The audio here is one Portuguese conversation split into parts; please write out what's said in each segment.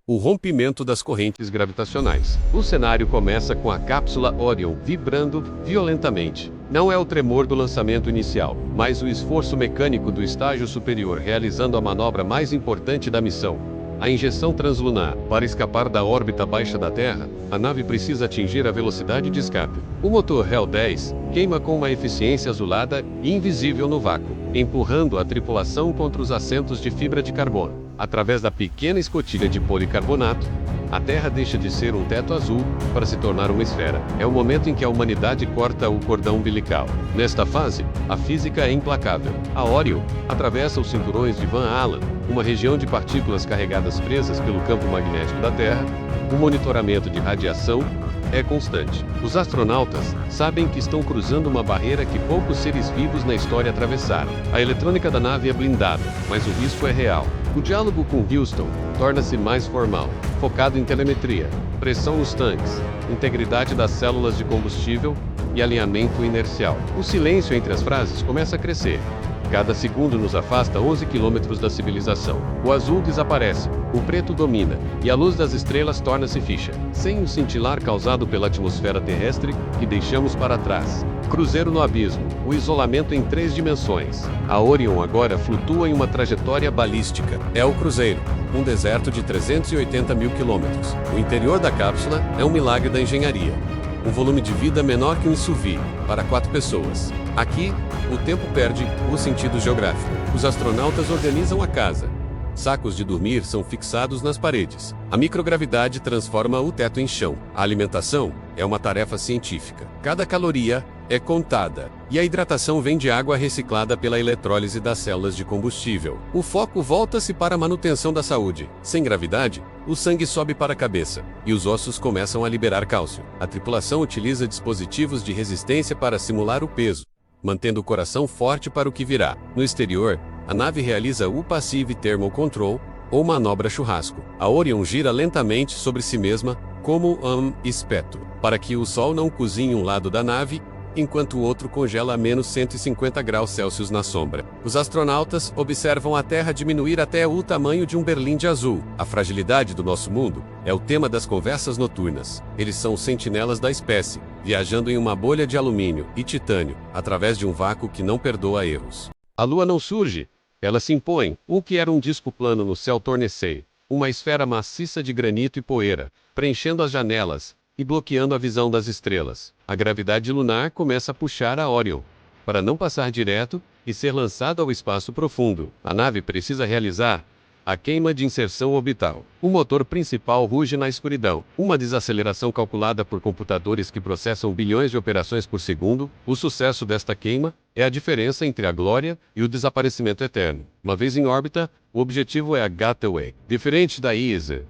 O rompimento das correntes gravitacionais. O cenário começa com a cápsula Orion vibrando violentamente. Não é o tremor do lançamento inicial, mas o esforço mecânico do estágio superior realizando a manobra mais importante da missão, a injeção translunar. Para escapar da órbita baixa da Terra, a nave precisa atingir a velocidade de escape. O motor HAL 10 queima com uma eficiência azulada e invisível no vácuo, empurrando a tripulação contra os assentos de fibra de carbono. Através da pequena escotilha de policarbonato, a Terra deixa de ser um teto azul para se tornar uma esfera. É o momento em que a humanidade corta o cordão umbilical. Nesta fase, a física é implacável. A Orion atravessa os cinturões de Van Allen, uma região de partículas carregadas presas pelo campo magnético da Terra. O monitoramento de radiação é constante. Os astronautas sabem que estão cruzando uma barreira que poucos seres vivos na história atravessaram. A eletrônica da nave é blindada, mas o risco é real. O diálogo com Houston torna-se mais formal, focado em telemetria, pressão nos tanques, integridade das células de combustível e alinhamento inercial. O silêncio entre as frases começa a crescer. Cada segundo nos afasta 11 quilômetros da civilização. O azul desaparece, o preto domina, e a luz das estrelas torna-se ficha, sem o cintilar causado pela atmosfera terrestre que deixamos para trás. Cruzeiro no abismo, o isolamento em 3 dimensões. A Orion agora flutua em uma trajetória balística. É o cruzeiro, um deserto de 380 mil quilômetros. O interior da cápsula é um milagre da engenharia. Um volume de vida menor que um SUV, para 4 pessoas. Aqui, o tempo perde o sentido geográfico. Os astronautas organizam a casa. Sacos de dormir são fixados nas paredes. A microgravidade transforma o teto em chão. A alimentação é uma tarefa científica. Cada caloria é contada. E a hidratação vem de água reciclada pela eletrólise das células de combustível. O foco volta-se para a manutenção da saúde. Sem gravidade, o sangue sobe para a cabeça, e os ossos começam a liberar cálcio. A tripulação utiliza dispositivos de resistência para simular o peso, mantendo o coração forte para o que virá. No exterior, a nave realiza o Passive Thermal Control, ou manobra churrasco. A Orion gira lentamente sobre si mesma, como um espeto, para que o Sol não cozinhe um lado da nave, enquanto o outro congela a menos 150 graus Celsius na sombra. Os astronautas observam a Terra diminuir até o tamanho de um berlim de azul. A fragilidade do nosso mundo é o tema das conversas noturnas. Eles são sentinelas da espécie, viajando em uma bolha de alumínio e titânio, através de um vácuo que não perdoa erros. A Lua não surge, ela se impõe. O que era um disco plano no céu torna-se uma esfera maciça de granito e poeira, preenchendo as janelas e bloqueando a visão das estrelas. A gravidade lunar começa a puxar a Orion, para não passar direto e ser lançado ao espaço profundo. A nave precisa realizar a queima de inserção orbital. O motor principal ruge na escuridão. Uma desaceleração calculada por computadores que processam bilhões de operações por segundo. O sucesso desta queima é a diferença entre a glória e o desaparecimento eterno. Uma vez em órbita, o objetivo é a Gateway. Diferente da ESA,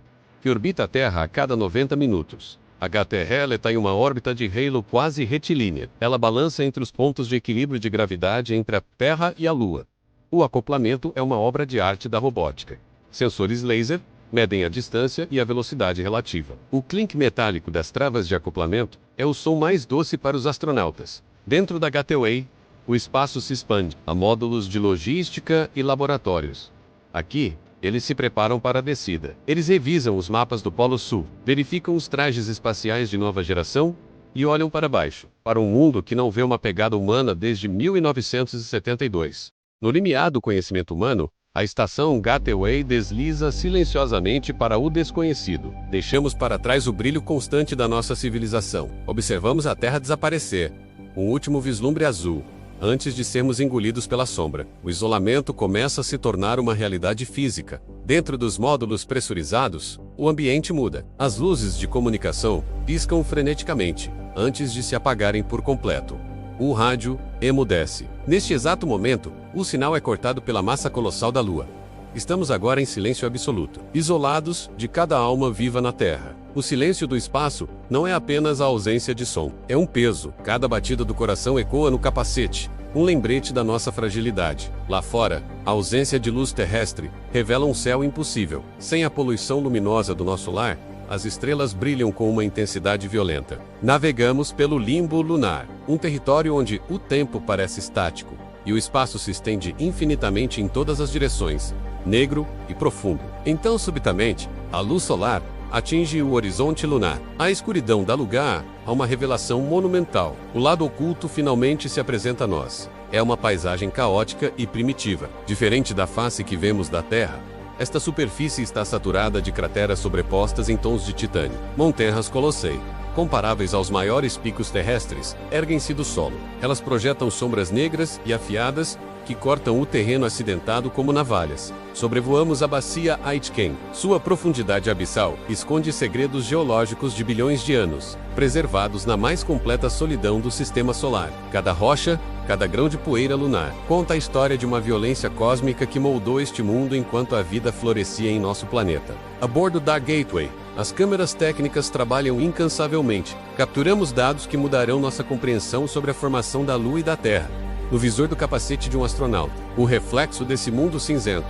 que orbita a Terra a cada 90 minutos. A HTL está em uma órbita de halo quase retilínea. Ela balança entre os pontos de equilíbrio de gravidade entre a Terra e a Lua. O acoplamento é uma obra de arte da robótica. Sensores laser medem a distância e a velocidade relativa. O clink metálico das travas de acoplamento é o som mais doce para os astronautas. Dentro da Gateway, o espaço se expande a módulos de logística e laboratórios. Aqui, eles se preparam para a descida. Eles revisam os mapas do Polo Sul, verificam os trajes espaciais de nova geração e olham para baixo, para um mundo que não vê uma pegada humana desde 1972. No limiar do conhecimento humano, a estação Gateway desliza silenciosamente para o desconhecido. Deixamos para trás o brilho constante da nossa civilização. Observamos a Terra desaparecer, um último vislumbre azul, antes de sermos engolidos pela sombra. O isolamento começa a se tornar uma realidade física. Dentro dos módulos pressurizados, o ambiente muda. As luzes de comunicação piscam freneticamente, antes de se apagarem por completo. O rádio emudece. Neste exato momento, o sinal é cortado pela massa colossal da Lua. Estamos agora em silêncio absoluto, isolados de cada alma viva na Terra. O silêncio do espaço não é apenas a ausência de som, é um peso. Cada batida do coração ecoa no capacete, um lembrete da nossa fragilidade. Lá fora, a ausência de luz terrestre revela um céu impossível. Sem a poluição luminosa do nosso lar, as estrelas brilham com uma intensidade violenta. Navegamos pelo limbo lunar, um território onde o tempo parece estático, e o espaço se estende infinitamente em todas as direções, negro e profundo. Então, subitamente, a luz solar atinge o horizonte lunar. A escuridão dá lugar a uma revelação monumental. O lado oculto finalmente se apresenta a nós. É uma paisagem caótica e primitiva. Diferente da face que vemos da Terra, esta superfície está saturada de crateras sobrepostas em tons de titânio. Montanhas colossais, comparáveis aos maiores picos terrestres, erguem-se do solo. Elas projetam sombras negras e afiadas que cortam o terreno acidentado como navalhas. Sobrevoamos a bacia Aitken. Sua profundidade abissal esconde segredos geológicos de bilhões de anos, preservados na mais completa solidão do sistema solar. Cada rocha, cada grão de poeira lunar, conta a história de uma violência cósmica que moldou este mundo enquanto a vida florescia em nosso planeta. A bordo da Gateway, as câmeras técnicas trabalham incansavelmente. Capturamos dados que mudarão nossa compreensão sobre a formação da Lua e da Terra. No visor do capacete de um astronauta, o reflexo desse mundo cinzento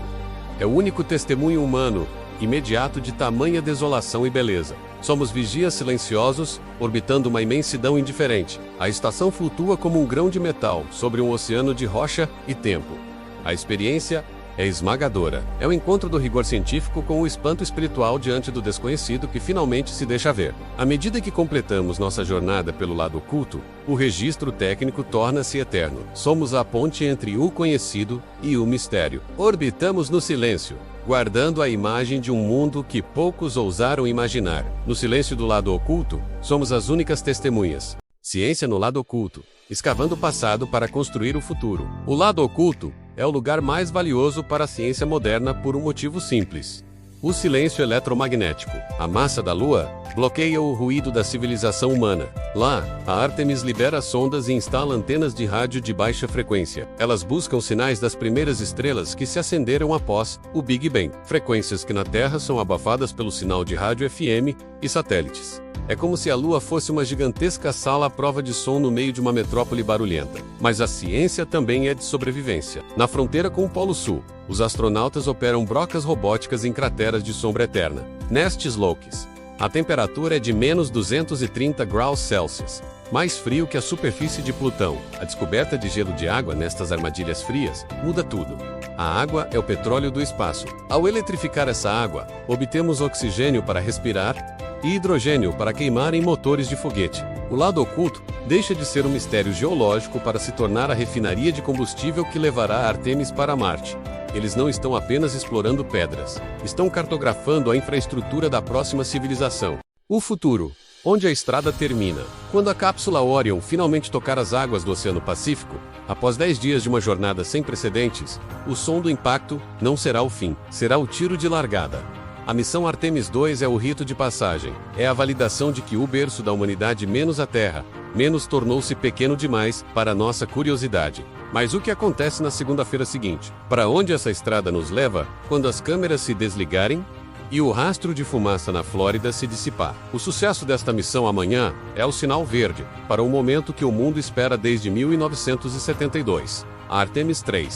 é o único testemunho humano imediato de tamanha desolação e beleza. Somos vigias silenciosos, orbitando uma imensidão indiferente. A estação flutua como um grão de metal sobre um oceano de rocha e tempo. A experiência é esmagadora. É o encontro do rigor científico com o espanto espiritual diante do desconhecido que finalmente se deixa ver. À medida que completamos nossa jornada pelo lado oculto, o registro técnico torna-se eterno. Somos a ponte entre o conhecido e o mistério. Orbitamos no silêncio, guardando a imagem de um mundo que poucos ousaram imaginar. No silêncio do lado oculto, somos as únicas testemunhas. Ciência no lado oculto, escavando o passado para construir o futuro. O lado oculto é o lugar mais valioso para a ciência moderna por um motivo simples. O silêncio eletromagnético. A massa da Lua bloqueia o ruído da civilização humana. Lá, a Artemis libera sondas e instala antenas de rádio de baixa frequência. Elas buscam sinais das primeiras estrelas que se acenderam após o Big Bang. Frequências que na Terra são abafadas pelo sinal de rádio FM e satélites. É como se a Lua fosse uma gigantesca sala à prova de som no meio de uma metrópole barulhenta. Mas a ciência também é de sobrevivência. Na fronteira com o Polo Sul, os astronautas operam brocas robóticas em crateras de sombra eterna. Nestes Lokis, a temperatura é de menos 230 graus Celsius, mais frio que a superfície de Plutão. A descoberta de gelo de água nestas armadilhas frias muda tudo. A água é o petróleo do espaço. Ao eletrificar essa água, obtemos oxigênio para respirar e hidrogênio para queimar em motores de foguete. O lado oculto deixa de ser um mistério geológico para se tornar a refinaria de combustível que levará Artemis para Marte. Eles não estão apenas explorando pedras, estão cartografando a infraestrutura da próxima civilização. O futuro, onde a estrada termina. Quando a cápsula Orion finalmente tocar as águas do Oceano Pacífico, após 10 dias de uma jornada sem precedentes, o som do impacto não será o fim, será o tiro de largada. A missão Artemis II é o rito de passagem. É a validação de que o berço da humanidade menos a Terra, menos tornou-se pequeno demais para nossa curiosidade. Mas o que acontece na segunda-feira seguinte? Para onde essa estrada nos leva quando as câmeras se desligarem e o rastro de fumaça na Flórida se dissipar? O sucesso desta missão amanhã é o sinal verde para o momento que o mundo espera desde 1972. A Artemis III.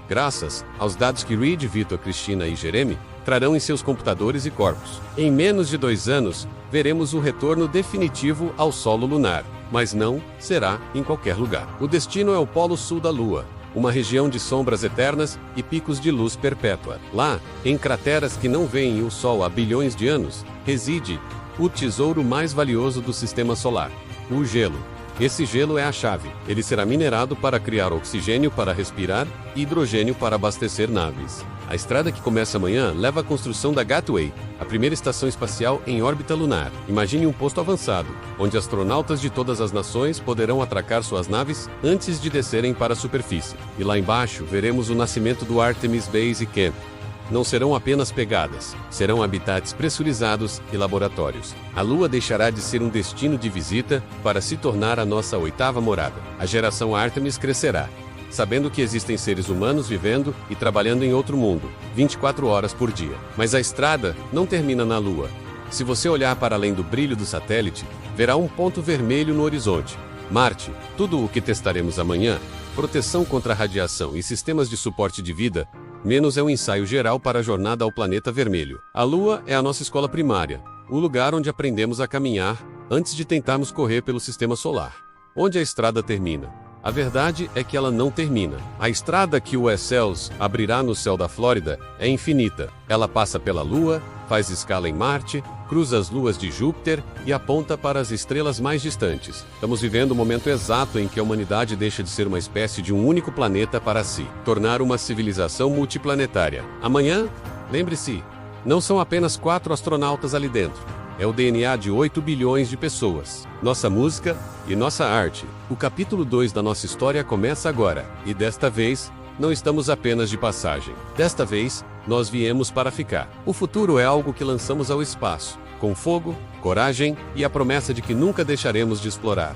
Graças aos dados que Reed, Vitor, Cristina e Jeremy trarão em seus computadores e corpos. Em menos de 2 anos, veremos o retorno definitivo ao solo lunar, mas não será em qualquer lugar. O destino é o Polo Sul da Lua, uma região de sombras eternas e picos de luz perpétua. Lá, em crateras que não veem o Sol há bilhões de anos, reside o tesouro mais valioso do sistema solar, o gelo. Esse gelo é a chave. Ele será minerado para criar oxigênio para respirar e hidrogênio para abastecer naves. A estrada que começa amanhã leva à construção da Gateway, a primeira estação espacial em órbita lunar. Imagine um posto avançado, onde astronautas de todas as nações poderão atracar suas naves antes de descerem para a superfície. E lá embaixo veremos o nascimento do Artemis Base Camp. Não serão apenas pegadas, serão habitats pressurizados e laboratórios. A Lua deixará de ser um destino de visita para se tornar a nossa 8ª morada. A geração Artemis crescerá, sabendo que existem seres humanos vivendo e trabalhando em outro mundo, 24 horas por dia. Mas a estrada não termina na Lua. Se você olhar para além do brilho do satélite, verá um ponto vermelho no horizonte. Marte, tudo o que testaremos amanhã, proteção contra a radiação e sistemas de suporte de vida, menos é um ensaio geral para a jornada ao planeta vermelho. A Lua é a nossa escola primária, o lugar onde aprendemos a caminhar antes de tentarmos correr pelo sistema solar. Onde a estrada termina, A verdade é que ela não termina. A estrada que o Excels abrirá no céu da Flórida é infinita. Ela passa pela Lua, faz escala em Marte, cruza as luas de Júpiter e aponta para as estrelas mais distantes. Estamos vivendo o momento exato em que a humanidade deixa de ser uma espécie de um único planeta para si, tornar uma civilização multiplanetária. Amanhã, lembre-se, não são apenas 4 astronautas ali dentro. É o DNA de 8 bilhões de pessoas. Nossa música e nossa arte. O capítulo 2 da nossa história começa agora. E desta vez, não estamos apenas de passagem. Desta vez, nós viemos para ficar. O futuro é algo que lançamos ao espaço, com fogo, coragem e a promessa de que nunca deixaremos de explorar.